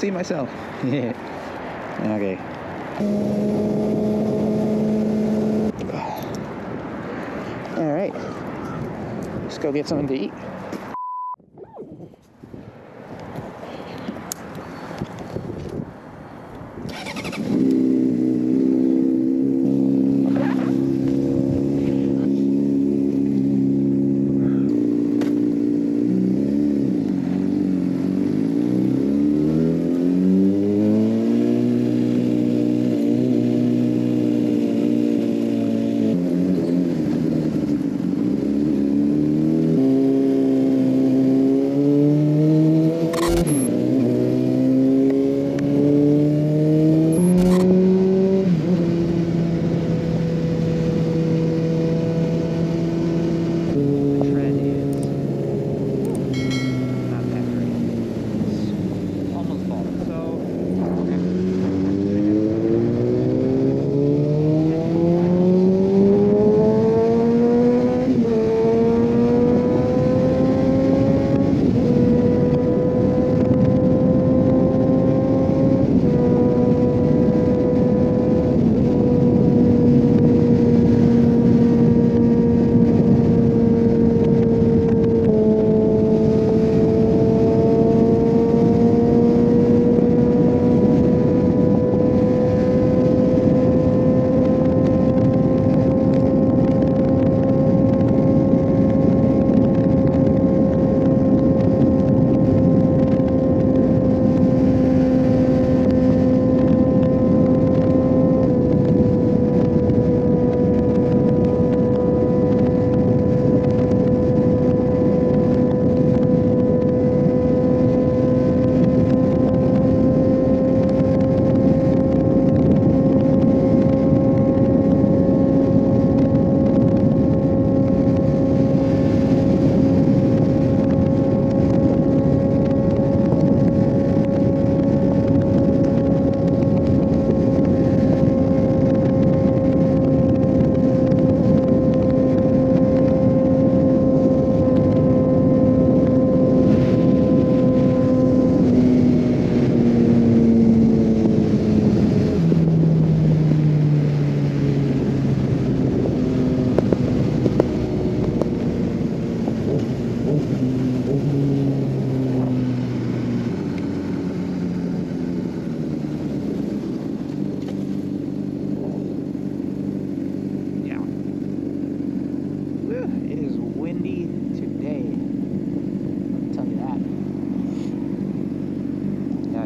see myself. Yeah. Okay. All right. Let's go get something to eat.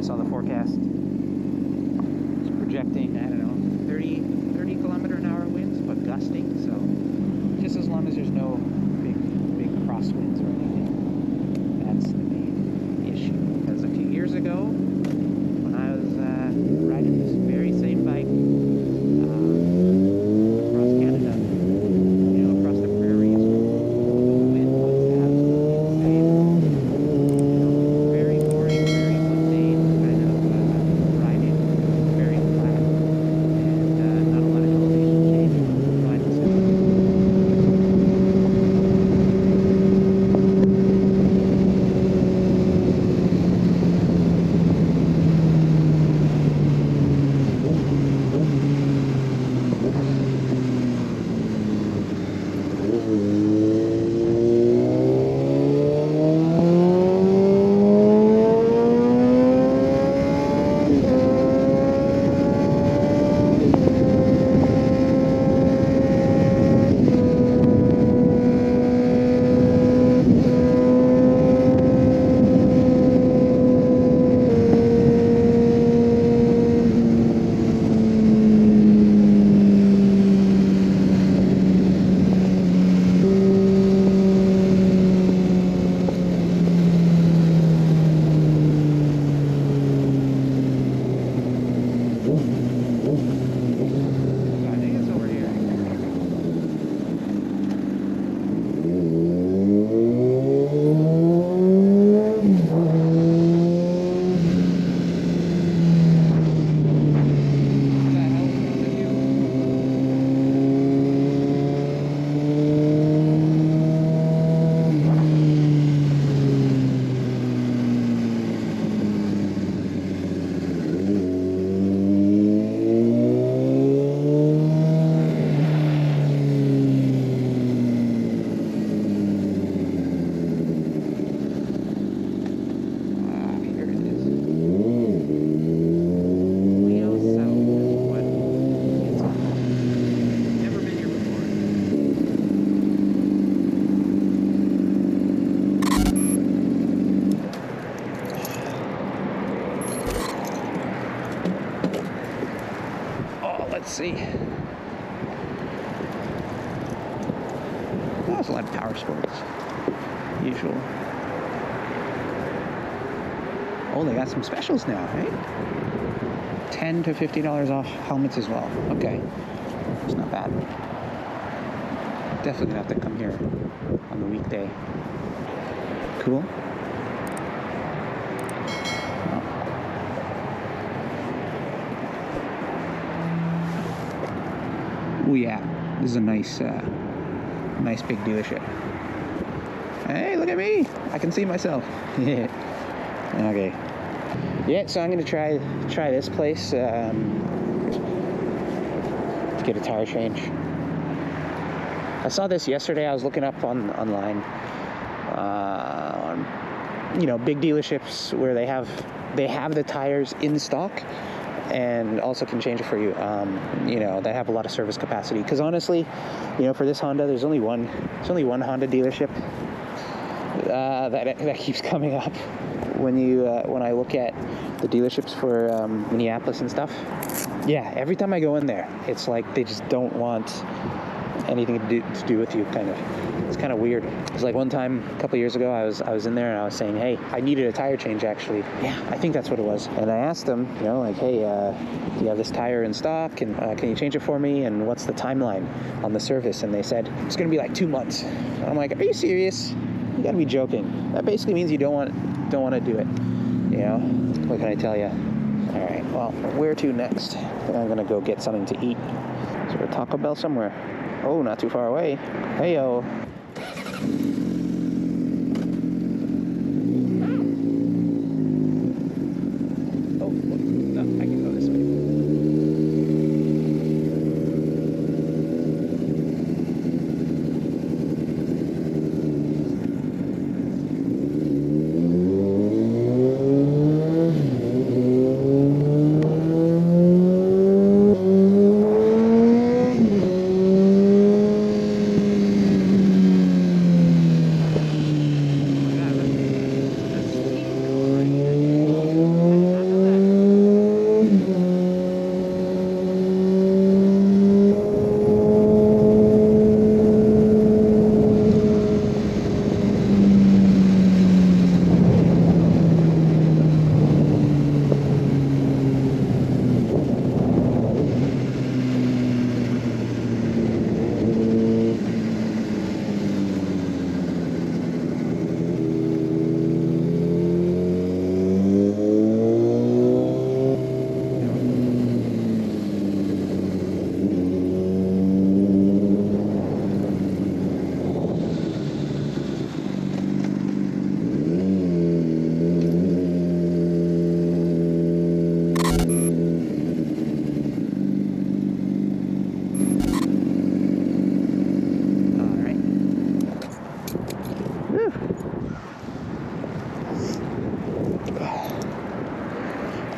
Saw the forecast. It's projecting, I don't know, 30 kilometer-an-hour winds, but gusting, so just as long as there's no big crosswinds or anything, that's the main issue. Because a few years ago, when I was riding this very same bike across Canada, you know, across the prairies, the wind was absolutely insane. Very boring, very mundane kind of see. Oh, there's a lot of power sports. Usual. Oh, they got some specials now, right? $10 to $50 off helmets as well. Okay. It's not bad. Definitely gonna have to come here on the weekday. Cool. Oh yeah, this is a nice big dealership. Hey, look at me! I can see myself. Yeah. Okay. Yeah, so I'm gonna try this place to get a tire change. I saw this yesterday. I was looking up online on big dealerships where they have the tires in stock and also can change it for you. They have a lot of service capacity. Because honestly, for this Honda, there's only one Honda dealership that keeps coming up when I look at the dealerships for Minneapolis and stuff. Yeah, every time I go in there, it's like they just don't want anything to do with you, kind of. It's kind of weird. It's like one time a couple years ago, I was in there and I was saying, hey, I needed a tire change actually. Yeah, I think that's what it was. And I asked them, like, hey, do you have this tire in stock? Can you change it for me? And what's the timeline on the service? And they said it's gonna be like 2 months. And I'm like, are you serious? You gotta be joking. That basically means you don't want to do it. What can I tell you? All right. Well, where to next? I'm gonna go get something to eat. Is there a Taco Bell somewhere? Oh, not too far away. Hey-yo. Oh, no, I can go this way.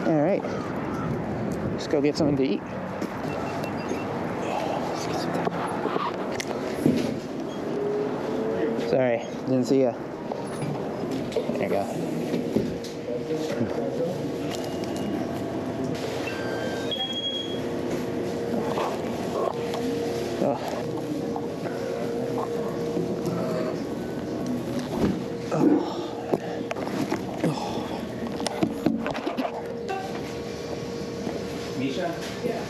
All right, let's go get something to eat. Sorry, didn't see ya. There you go. Oh. Misha? Yeah.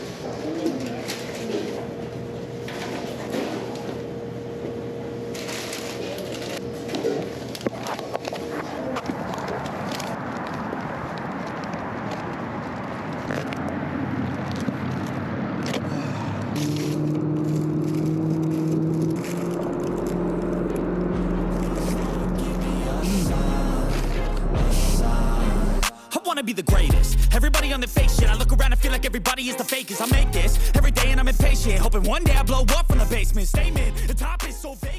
wanna be the greatest. Everybody on the fake shit, I look around and feel like everybody is the fakest. I make this every day and I'm impatient, hoping one day I blow up from the basement. Statement, the top is so vague.